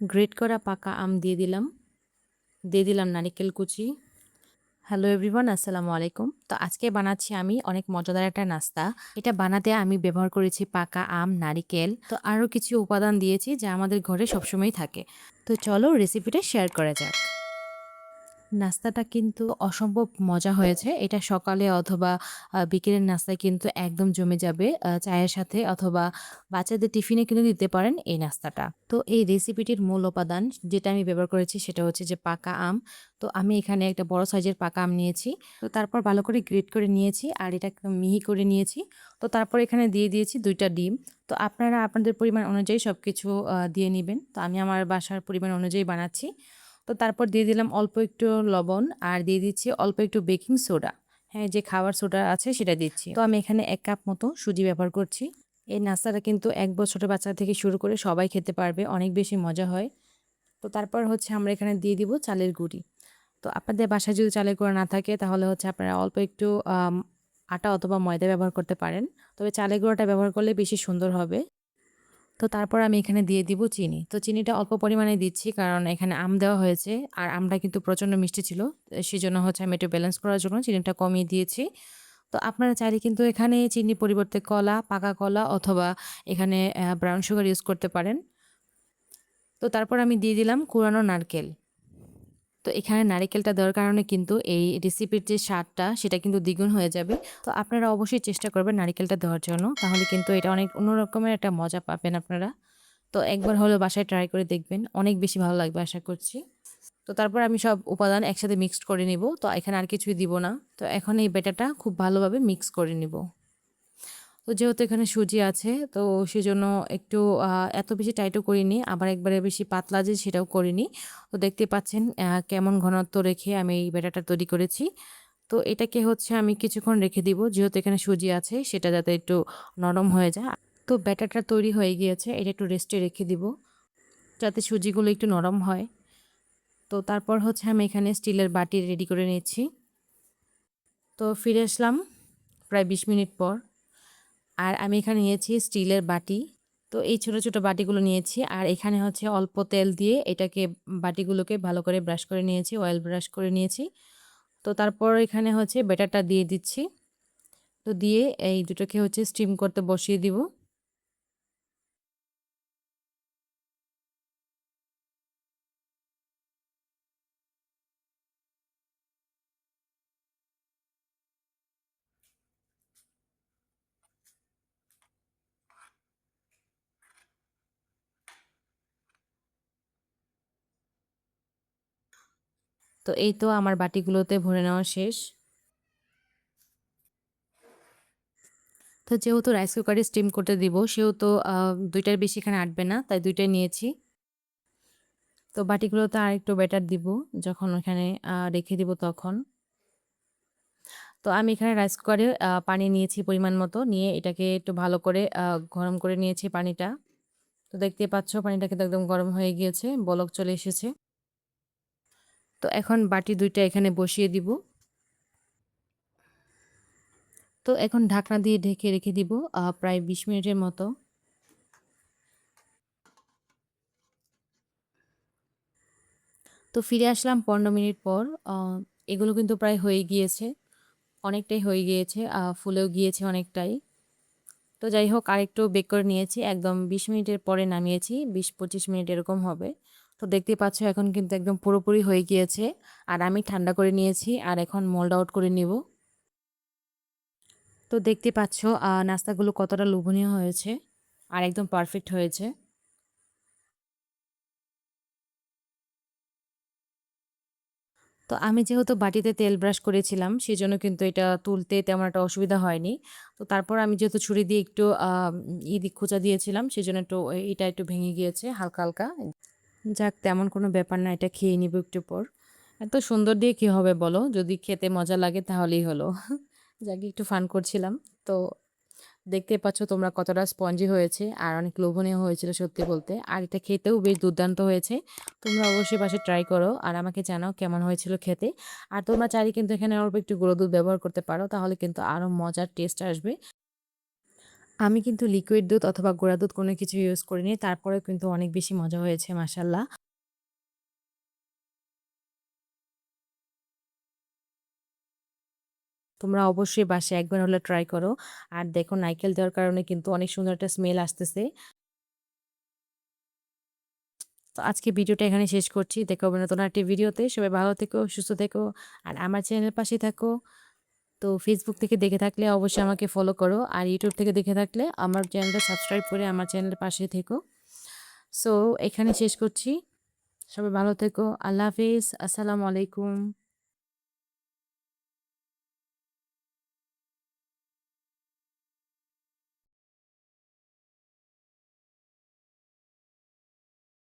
Great করা পাকা আম দিয়ে দিলাম নারিকেল কুচি। হ্যালো এভরিওয়ান, আসসালামু আলাইকুম। তো আজকে বানাচ্ছি আমি অনেক মজাদার একটা নাস্তা। এটা বানাতে আমি ব্যবহার করেছি পাকা আম, নারিকেল, তো আরও কিছু উপাদান দিয়েছি যা আমাদের ঘরে সবসময়ই থাকে। তো চলো রেসিপিটা শেয়ার করা যাক। নাস্তাটা কিন্তু অসম্ভব মজা হয়েছে। এটা সকালে অথবা বিকেলের নাস্তায় কিন্তু একদম জমে যাবে। চায়ের সাথে অথবা বাচ্চাদের টিফিনে কিন্তু দিতে পারেন এই নাস্তাটা। তো এই রেসিপিটির মূল উপাদান যেটা আমি ব্যবহার করেছি সেটা হচ্ছে যে পাকা আম। তো আমি এখানে একটা বড় সাইজের পাকা আম নিয়েছি। তো তারপর ভালো করে গ্রেট করে নিয়েছি আর এটা একদম মিহি করে নিয়েছি। তো তারপর এখানে দিয়ে দিয়েছি ২ টা ডিম। তো আপনারা আপনাদের পরিমাণ অনুযায়ী সবকিছু দিয়ে নিবেন। তো আমি আমার বাসার পরিমাণ অনুযায়ী বানাচ্ছি। তো তারপর দিয়ে দিলাম অল্প একটু লবণ আর দিয়ে দিচ্ছি অল্প একটু বেকিং সোডা। হ্যাঁ, যে খাবার সোডা আছে সেটা দিচ্ছি। তো আমি এখানে ১ কাপ মতো সুজি ব্যবহার করছি। এই নাস্তাটা কিন্তু ১ বছরের বাচ্চা থেকে শুরু করে সবাই খেতে পারবে, অনেক বেশি মজা হয়। তো তারপর হচ্ছে আমরা এখানে দিয়ে দিব চালের গুঁড়ি। তো আপনাদের বাসায় যদি চালের গুঁড়া না থাকে তাহলে হচ্ছে আপনারা অল্প একটু আটা অথবা ময়দা ব্যবহার করতে পারেন। তবে চালের গুঁড়াটা ব্যবহার করলে বেশি সুন্দর হবে। তো তারপর আমি এখানে দিয়ে দিব চিনি। তো চিনিটা অল্প পরিমাণে দিচ্ছি কারণ এখানে আম দেওয়া হয়েছে আর আমটা কিন্তু প্রচণ্ড মিষ্টি ছিল। সেজন্য হচ্ছে আমি একটু ব্যালেন্স করার জন্য চিনিটা কমিয়ে দিয়েছি। তো আপনারা চাইলে কিন্তু এখানে চিনির পরিবর্তে কলা, পাকা কলা অথবা এখানে ব্রাউন সুগার ইউজ করতে পারেন। তো তারপর আমি দিয়ে দিলাম কুড়ানো নারকেল। তো এখানে নারিকেলটা দেওয়ার কারণে কিন্তু এই রেসিপির যে স্বাদটা সেটা কিন্তু দ্বিগুণ হয়ে যাবে। তো আপনারা অবশ্যই চেষ্টা করবেন নারিকেলটা দেওয়ার জন্য। তাহলে কিন্তু এটা অনেক অন্য রকমের একটা মজা পাবেন আপনারা। তো একবার হলেও বাসায় ট্রাই করে দেখবেন। অনেক বেশি ভালো লাগবে আশা করছি। তো তারপর আমি সব উপাদান একসাথে মিক্সড করে নিব। তো এখানে আর কিছুই দিব না। তো এখন এই ব্যাটারটা খুব ভালোভাবে মিক্স করে নিব। তো যেহেতু এখানে সুজি আছে তো সেজন্য একটু এত বেশি টাইটও করিনি, আবার একবারে বেশি পাতলা যে সেটাও করিনি। তো দেখতে পাচ্ছেন কেমন ঘনত্ব রেখে আমি এই ব্যাটারটা তৈরি করেছি। তো এটাকে হচ্ছে আমি কিছুক্ষণ রেখে দিব যেহেতু এখানে সুজি আছে সেটা যাতে একটু নরম হয়ে যায়। তো ব্যাটারটা তৈরি হয়ে গিয়েছে, এটা একটু রেস্টে রেখে দিব যাতে সুজিগুলো একটু নরম হয়। তো তারপর হচ্ছে আমি এখানে স্টিলের বাটি রেডি করে নিচ্ছি। তো ফিরে আসলাম প্রায় ২০ মিনিট পর। আর আমি এখানে নিয়েছি স্টিলের বাটি। তো এই ছোট, ছোট বাটিগুলো নিয়েছি আর এখানে হচ্ছে অল্প তেল দিয়ে এটাকে বাটিগুলোকে ভালো করে ব্রাশ করে নিয়েছি, অয়েল ব্রাশ করে নিয়েছি। তো তারপর এখানে হচ্ছে ব্যাটারটা দিয়ে দিচ্ছি। তো দিয়ে এই দুটোকে হচ্ছে স্টিম করতে বসিয়ে দিব। তো এই তো আমার বাটিগুলোতে ভরে নেওয়া শেষ। তো যেহেতু রাইস কুকারে স্টিম করতে দিব সেহেতু ২ টার বেশি এখানে আটবে না, তাই ২ টাই নিয়েছি। তো বাটিগুলোতে আরেকটু ব্যাটার দিব যখন ওখানে রেখে দিব তখন। তো আমি এখানে রাইস কুকারে পানি নিয়েছি পরিমাণ মতো, নিয়ে এটাকে একটু ভালো করে গরম করে নিয়েছি পানিটা। তো দেখতেই পাচ্ছ পানিটা কিন্তু একদম গরম হয়ে গিয়েছে, বলক চলে এসেছে। তো এখন বাটি ২ টা এখানে বসিয়ে দিব। তো এখন ঢাকনা দিয়ে ঢেকে রেখে দিব প্রায় ২০ মিনিটের মতো। তো ফিরে আসলাম ১৫ মিনিট পর। আ এগুলো কিন্তু প্রায় হয়ে গিয়েছে। অনেকটাই হয়ে গিয়েছে, ফুলেও গিয়েছে অনেকটাই। তো যাই হোক আরেকটু বেক করে নিয়েছি। একদম ২০ মিনিটের পরে নামিয়েছি। ২০-২৫ মিনিট এরকম হবে। তো দেখতেই পাচ্ছ এখন কিন্তু একদম পুরোপুরি হয়ে গিয়েছে। আর আমি ঠান্ডা করে নিয়েছি আর এখন মোল্ড আউট করে নিব। তো দেখতে পাচ্ছ নাস্তাগুলো কতটা লোভনীয় হয়েছে আর একদম পারফেক্ট হয়েছে। তো আমি যেহেতু বাটিতে তেল ব্রাশ করেছিলাম সেজন্য কিন্তু এটা তুলতে তেমন একটা অসুবিধা হয়নি। তো তারপর আমি যেহেতু ছুরি দিয়ে একটু খোঁচা দিয়েছিলাম সেজন্য একটু এটা একটু ভেঙে গিয়েছে হালকা, হালকা। যাক তেমন কোনো ব্যাপার না, এটা খেয়ে নিব একটু পর। এত সুন্দর দিয়ে কী হবে বলো? যদি খেতে মজা লাগে তাহলেই হলো। যাক একটু ফান করছিলাম। তো দেখতেই পাচ্ছ তোমরা কতটা স্পঞ্জি হয়েছে আর অনেক লোভনীয় হয়েছিল সত্যি বলতে। আর এটা খেতেও বেশ দুর্দান্ত হয়েছে। তোমরা অবশ্যই বাসায় ট্রাই করো আর আমাকে জানাও কেমন হয়েছিল খেতে। আর তোমরা চাইলে কিন্তু এখানে অল্প একটু গুঁড়ো দুধ ব্যবহার করতে পারো, তাহলে কিন্তু আরও মজার টেস্ট আসবে। আমি কিন্তু লিকুইড দুধ অথবা গুঁড়া দুধ কোনো কিছু ইউজ করিনি। তারপরেও কিন্তু অনেক বেশি মজা হয়েছে মাশাআল্লাহ। তোমরা অবশ্যই বাসায় একবার হলে ট্রাই করো। আর দেখো নারকেল দেওয়ার কারণে কিন্তু অনেক সুন্দর একটা স্মেল আসতেছে। তো আজকে ভিডিওটা এখানে শেষ করছি। দেখা হবে নতুন একটি ভিডিওতে। সবাই ভালো থেকো, সুস্থ থেকো। আর আমার চ্যানেলের পাশে থাকো। তো ফেসবুক থেকে দেখে থাকলে অবশ্যই আমাকে ফলো করো। আর ইউটিউব থেকে দেখে থাকলে আমার চ্যানেলটা সাবস্ক্রাইব করে আমার চ্যানেলের পাশে থেকো। সো এখানে শেষ করছি। সবাই ভালো থেকো। আল্লাহ হাফিজ। আসসালামু আলাইকুম।